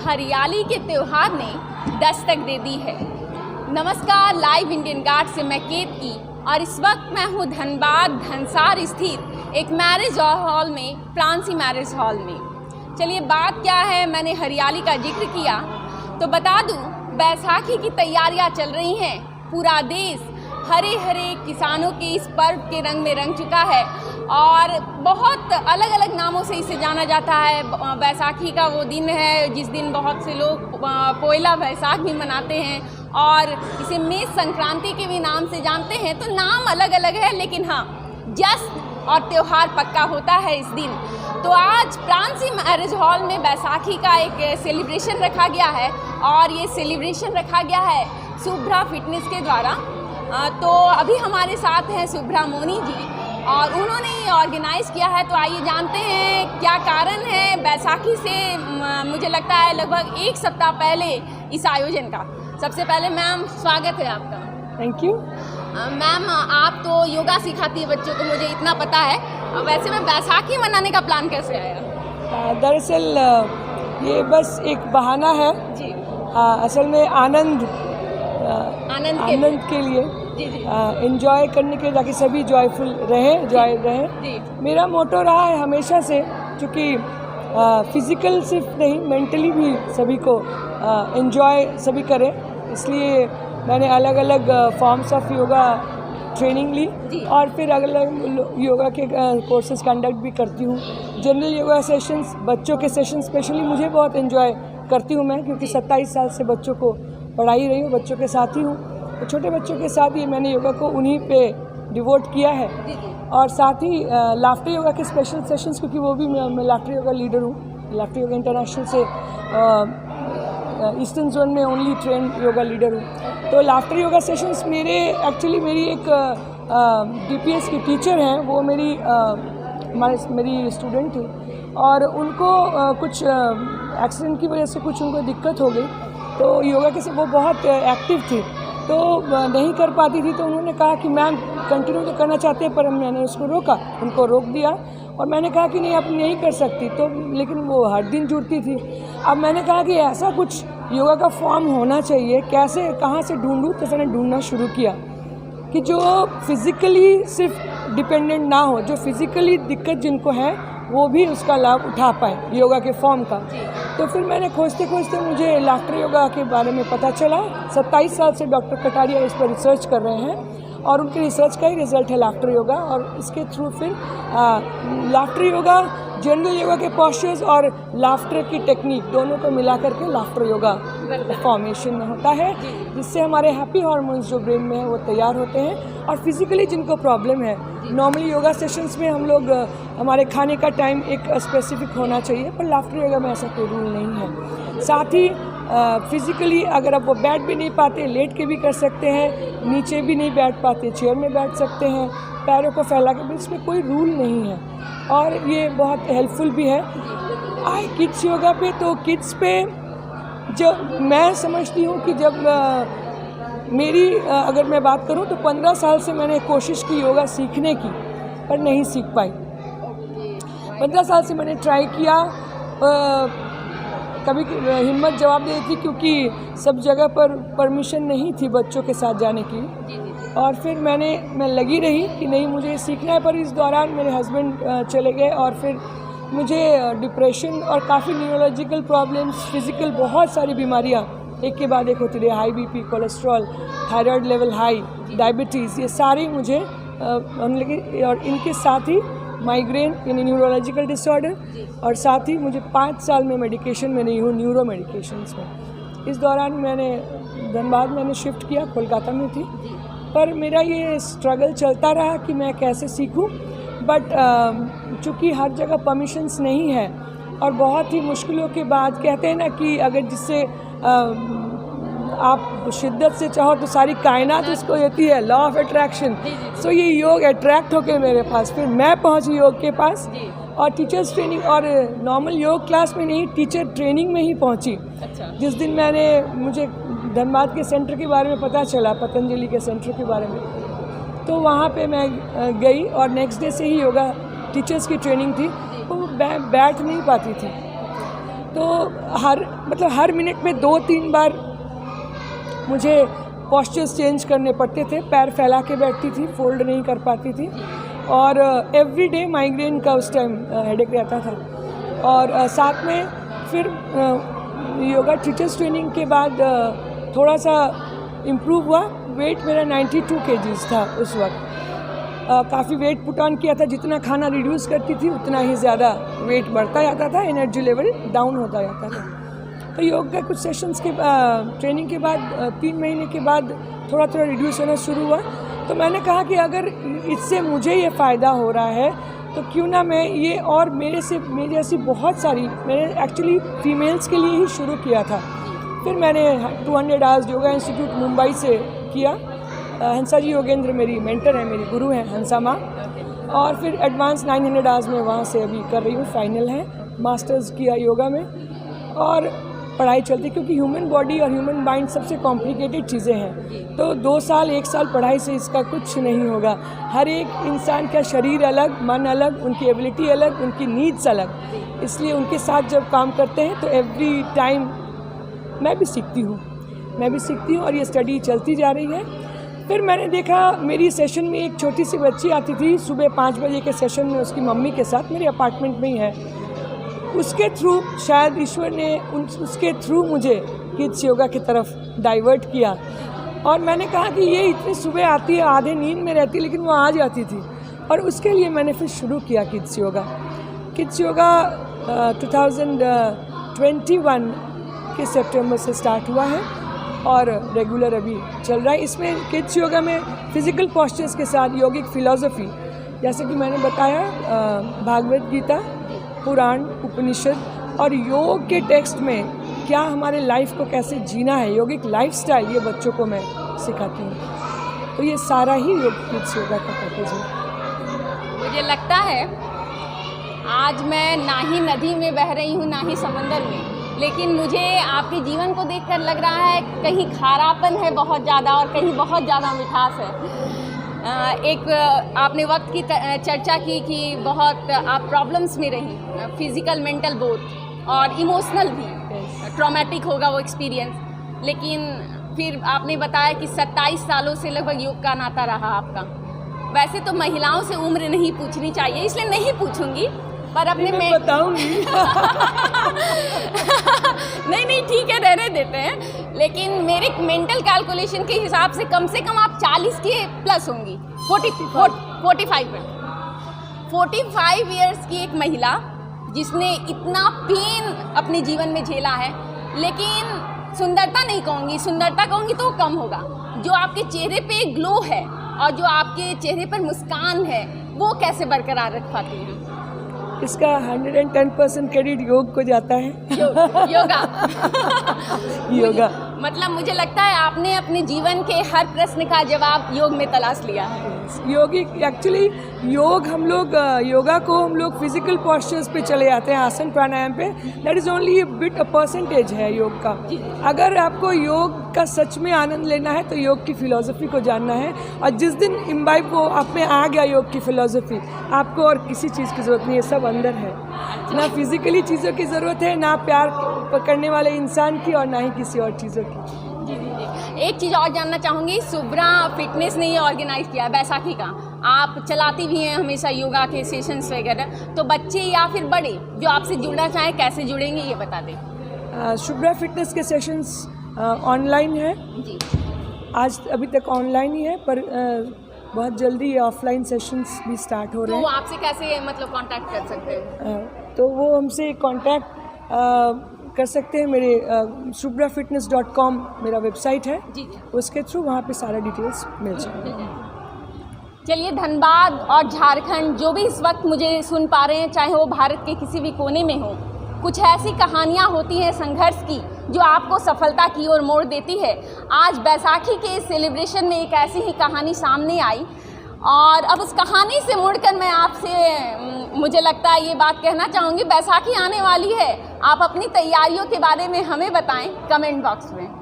हरियाली के त्यौहार ने दस्तक दे दी है। नमस्कार, लाइव इंडियन गार्ड से मैं केतकी और इस वक्त मैं हूँ धनबाद धनसार स्थित एक मैरिज हॉल में, फ्रांसी मैरिज हॉल में। चलिए बात क्या है, मैंने हरियाली का जिक्र किया तो बता दूँ, बैसाखी की तैयारियाँ चल रही हैं। पूरा देश हरे हरे किसानों के इस पर्व के रंग में रंग चुका है और बहुत अलग अलग नामों से इसे जाना जाता है। बैसाखी का वो दिन है जिस दिन बहुत से लोग पोयला बैसाख भी मनाते हैं और इसे मेष संक्रांति के भी नाम से जानते हैं। तो नाम अलग अलग है, लेकिन हाँ, जश्न और त्यौहार पक्का होता है इस दिन। तो आज फ्रांसी मैरिज हॉल में बैसाखी का एक सेलिब्रेशन रखा गया है और ये सेलिब्रेशन रखा गया है शुभ्रा फिटनेस के द्वारा। तो अभी हमारे साथ हैं शुभ्रा मोनी जी और उन्होंने ये ऑर्गेनाइज़ किया है। तो आइए जानते हैं क्या कारण है बैसाखी से, मुझे लगता है लगभग एक सप्ताह पहले इस आयोजन का। सबसे पहले मैम, स्वागत है आपका। थैंक यू मैम, आप तो योगा सिखाती है बच्चों को, मुझे इतना पता है। वैसे में बैसाखी मनाने का प्लान कैसे आया? दरअसल ये बस एक बहाना है जी। असल में आनंद के लिए, एंजॉय करने के लिए, ताकि सभी जॉयफुल रहें, जॉय रहें। मेरा मोटो रहा है हमेशा से, क्योंकि फिज़िकल सिर्फ नहीं, मेंटली भी सभी को एंजॉय सभी करें। इसलिए मैंने अलग अलग फॉर्म्स ऑफ योगा ट्रेनिंग ली और फिर अलग अलग योगा के कोर्सेज कंडक्ट भी करती हूँ। जनरल योगा सेशंस, बच्चों के सेशन स्पेशली मुझे बहुत एंजॉय करती हूँ मैं, क्योंकि 27 साल से बच्चों को पढ़ाई रही हूँ, बच्चों के साथ ही हूँ। तो छोटे बच्चों के साथ ही मैंने योगा को उन्हीं पे डिवोट किया है। और साथ ही लाफ्टर योगा के स्पेशल सेशंस, क्योंकि वो भी मैं लाफ्टर योगा लीडर हूँ। लाफ्टर योगा इंटरनेशनल से ईस्टर्न जोन में ओनली ट्रेन योगा लीडर हूँ। तो लाफ्टर योगा सेशंस मेरी एक DPS की टीचर हैं, वो मेरी स्टूडेंट थी और उनको कुछ एक्सीडेंट की वजह से कुछ उनको दिक्कत हो गई। तो योगा के से वो बहुत एक्टिव थी, तो नहीं कर पाती थी। तो उन्होंने कहा कि मैम कंटिन्यू तो करना चाहते हैं, पर मैंने उसको उनको रोक दिया और मैंने कहा कि नहीं, आप नहीं कर सकती। तो लेकिन वो हर दिन जुड़ती थी। अब मैंने कहा कि ऐसा कुछ योगा का फॉर्म होना चाहिए, कैसे कहाँ से ढूंढूं। तो मैंने ढूंढना शुरू किया कि जो फिज़िकली सिर्फ डिपेंडेंट ना हो, जो फिज़िकली दिक्कत जिनको है वो भी उसका लाभ उठा पाए योगा के फॉर्म का। तो फिर मैंने खोजते खोजते मुझे लाफ्टर योगा के बारे में पता चला। 27 साल से डॉक्टर कटारिया इस पर रिसर्च कर रहे हैं और उनके रिसर्च का ही रिजल्ट है लाफ्टर योगा। और इसके थ्रू फिर लाफ्टर योगा, जनरल योगा के पॉस्चर्स और लाफ्टर की टेक्निक दोनों को मिला करके लाफ्टर योगा फॉर्मेशन में होता है, जिससे हमारे हैप्पी हार्मोन्स जो ब्रेन में है वो तैयार होते हैं। और फिज़िकली जिनको प्रॉब्लम है, नॉर्मली योगा सेशंस में हम लोग हमारे खाने का टाइम एक स्पेसिफिक होना चाहिए, पर लाफ्टर योगा में ऐसा कोई रूल नहीं है। साथ ही फिज़िकली अगर आप वो बैठ भी नहीं पाते, लेट के भी कर सकते हैं, नीचे भी नहीं बैठ पाते, चेयर में बैठ सकते हैं, पैरों को फैला के भी, इसमें कोई रूल नहीं है और ये बहुत हेल्पफुल भी है। आए किड्स योगा पे, तो किड्स पे जब मैं समझती हूँ कि जब मेरी अगर मैं बात करूँ तो 15 साल से मैंने कोशिश की योगा सीखने की, पर नहीं सीख पाई। 15 साल से मैंने ट्राई किया, कभी हिम्मत जवाब दे दी, क्योंकि सब जगह पर परमिशन नहीं थी बच्चों के साथ जाने की। और फिर मैं लगी रही कि नहीं, मुझे सीखना है। पर इस दौरान मेरे हस्बैंड चले गए और फिर मुझे डिप्रेशन और काफ़ी न्यूरोलॉजिकल प्रॉब्लम्स, फिज़िकल बहुत सारी बीमारियाँ एक के बाद एक होती रही। High BP, cholesterol, thyroid level high, diabetes, ये सारी मुझे होने लगी। और इनके साथ ही माइग्रेन यानी न्यूरोलॉजिकल डिसऑर्डर, और साथ ही मुझे 5 साल में मेडिकेशन में नहीं हूँ, न्यूरो मेडिकेशंस में। इस दौरान मैंने धनबाद मैंने शिफ्ट किया, कोलकाता में थी, पर मेरा ये स्ट्रगल चलता रहा कि मैं कैसे सीखूं। बट चूँकि हर जगह परमिशंस नहीं है और बहुत ही मुश्किलों के बाद, कहते हैं ना कि अगर जिससे आप शिद्दत से चाहो तो सारी कायनात उसको देती है, लॉ ऑफ अट्रैक्शन। सो ये योग अट्रैक्ट होके मेरे पास, फिर मैं पहुंची योग के पास और टीचर्स ट्रेनिंग, और नॉर्मल योग क्लास में नहीं, टीचर ट्रेनिंग में ही पहुंची। जिस दिन मुझे धनबाद के सेंटर के बारे में पता चला, पतंजलि के सेंटर के बारे में, तो वहाँ पे मैं गई और नेक्स्ट डे से ही योगा टीचर्स की ट्रेनिंग थी। तो बैठ नहीं पाती थी तो हर मिनट में 2-3 बार मुझे पोस्चर्स चेंज करने पड़ते थे। पैर फैला के बैठती थी, फोल्ड नहीं कर पाती थी, और एवरी डे माइग्रेन का उस टाइम हेडेक रहता था। और साथ में फिर योगा टीचर्स ट्रेनिंग के बाद थोड़ा सा इम्प्रूव हुआ। वेट मेरा 92 kgs था उस वक्त। काफ़ी वेट पुट ऑन किया था, जितना खाना रिड्यूस करती थी उतना ही ज़्यादा वेट बढ़ता जाता था, एनर्जी लेवल डाउन होता जाता था। तो योग के कुछ सेशंस के ट्रेनिंग के बाद 3 महीने के बाद थोड़ा थोड़ा रिड्यूस होना शुरू हुआ। तो मैंने कहा कि अगर इससे मुझे ये फ़ायदा हो रहा है तो क्यों ना मैं ये, और मेरे जैसी बहुत सारी, मैंने एक्चुअली फीमेल्स के लिए ही शुरू किया था। फिर मैंने 200 आवर्स योगा इंस्टीट्यूट मुंबई से किया। हंसा जी योगेंद्र मेरी मेंटर है, मेरी गुरु हैं हंसा माँ। और फिर एडवांस 900 आवर्स में वहाँ से अभी कर रही हूँ, फाइनल है, मास्टर्स किया योगा में, और पढ़ाई चलती, क्योंकि ह्यूमन बॉडी और ह्यूमन माइंड सबसे कॉम्प्लिकेटेड चीज़ें हैं। तो 2 साल 1 साल पढ़ाई से इसका कुछ नहीं होगा। हर एक इंसान का शरीर अलग, मन अलग, उनकी एबिलिटी अलग, उनकी नीड्स अलग, इसलिए उनके साथ जब काम करते हैं तो एवरी टाइम मैं भी सीखती हूँ और ये स्टडी चलती जा रही है। फिर मैंने देखा मेरी सेशन में एक छोटी सी बच्ची आती थी सुबह 5 बजे के सेशन में, उसकी मम्मी के साथ, मेरे अपार्टमेंट में ही है। उसके थ्रू शायद ईश्वर ने उसके थ्रू मुझे किड्स योगा की तरफ डाइवर्ट किया। और मैंने कहा कि ये इतनी सुबह आती है, आधे नींद में रहती है, लेकिन वो आ जाती थी, और उसके लिए मैंने फिर शुरू किया किड्स योगा। 2021 के सितंबर से स्टार्ट हुआ है और रेगुलर अभी चल रहा है। इसमें किड्स योगा में फिज़िकल पोस्चर्स के साथ योगिक फ़िलॉसफी, जैसे कि मैंने बताया, भागवत गीता, पुराण, उपनिषद और योग के टेक्स्ट में क्या हमारे लाइफ को कैसे जीना है, योगिक लाइफस्टाइल, ये बच्चों को मैं सिखाती हूँ। तो ये सारा ही किड्स योगा का पैकेज है। मुझे लगता है आज मैं ना ही नदी में बह रही हूँ, ना ही समंदर में, लेकिन मुझे आपके जीवन को देखकर लग रहा है कहीं खारापन है बहुत ज़्यादा और कहीं बहुत ज़्यादा मिठास है। एक आपने वक्त की चर्चा की कि बहुत आप प्रॉब्लम्स में रही, फिज़िकल, मेंटल बोथ, और इमोशनल भी, ट्रॉमेटिक होगा वो एक्सपीरियंस। लेकिन फिर आपने बताया कि 27 सालों से लगभग योग का नाता रहा आपका। वैसे तो महिलाओं से उम्र नहीं पूछनी चाहिए, इसलिए नहीं पूछूंगी, पर अपने में बताऊंगी। नहीं ठीक है, रहने देते हैं। लेकिन मेरे मेंटल कैलकुलेशन के हिसाब से कम आप 40 के प्लस होंगी, 45 ईयर्स की एक महिला जिसने इतना पेन अपने जीवन में झेला है। लेकिन सुंदरता नहीं कहूँगी, सुंदरता कहूँगी तो कम होगा। जो आपके चेहरे पे ग्लो है और जो आपके चेहरे पर मुस्कान है, वो कैसे बरकरार रख पाती हैं? इसका 110% क्रेडिट योग को जाता है। योगा मतलब मुझे लगता है आपने अपने जीवन के हर प्रश्न का जवाब योग में तलाश लिया है। योगी एक्चुअली योग, हम लोग योगा को हम लोग फिजिकल पोस्चर्स पे चले जाते हैं, आसन प्राणायाम पे। That is only a percentage है योग का। अगर आपको योग का सच में आनंद लेना है तो योग की फिलॉसफी को जानना है, और जिस दिन इम्बाइब को आप में आ गया योग की फिलॉसफी, आपको और किसी चीज़ की ज़रूरत नहीं है, सब अंदर है। ना फिजिकली चीज़ों की ज़रूरत है, ना प्यार पकड़ने वाले इंसान की, और ना ही किसी और चीज़ों की। जी। एक चीज़ और जानना चाहूँगी, शुभ्रा फिटनेस ने ये ऑर्गेनाइज किया है बैसाखी का, आप चलाती भी हैं हमेशा योगा के सेशंस वगैरह, तो बच्चे या फिर बड़े जो आपसे जुड़ना चाहें कैसे जुड़ेंगे ये बता दें। शुभ्रा फिटनेस के सेशंस ऑनलाइन है जी, आज अभी तक ऑनलाइन ही है, पर बहुत जल्दी ऑफलाइन सेशंस भी स्टार्ट हो रहे हैं। तो आपसे कैसे मतलब कांटेक्ट कर सकते हैं? तो वो हमसे कांटेक्ट कर सकते हैं, मेरे shubrafitness.com मेरा वेबसाइट है जी, उसके थ्रू वहाँ पे सारा डिटेल्स मिल जाएगा। चलिए, धनबाद और झारखंड जो भी इस वक्त मुझे सुन पा रहे हैं, चाहे वो भारत के किसी भी कोने में हो, कुछ ऐसी कहानियाँ होती हैं संघर्ष की जो आपको सफलता की ओर मोड़ देती है। आज बैसाखी के सेलिब्रेशन में एक ऐसी ही कहानी सामने आई, और अब उस कहानी से मुड़कर मैं आपसे मुझे लगता है ये बात कहना चाहूँगी, बैसाखी आने वाली है, आप अपनी तैयारियों के बारे में हमें बताएं कमेंट बॉक्स में।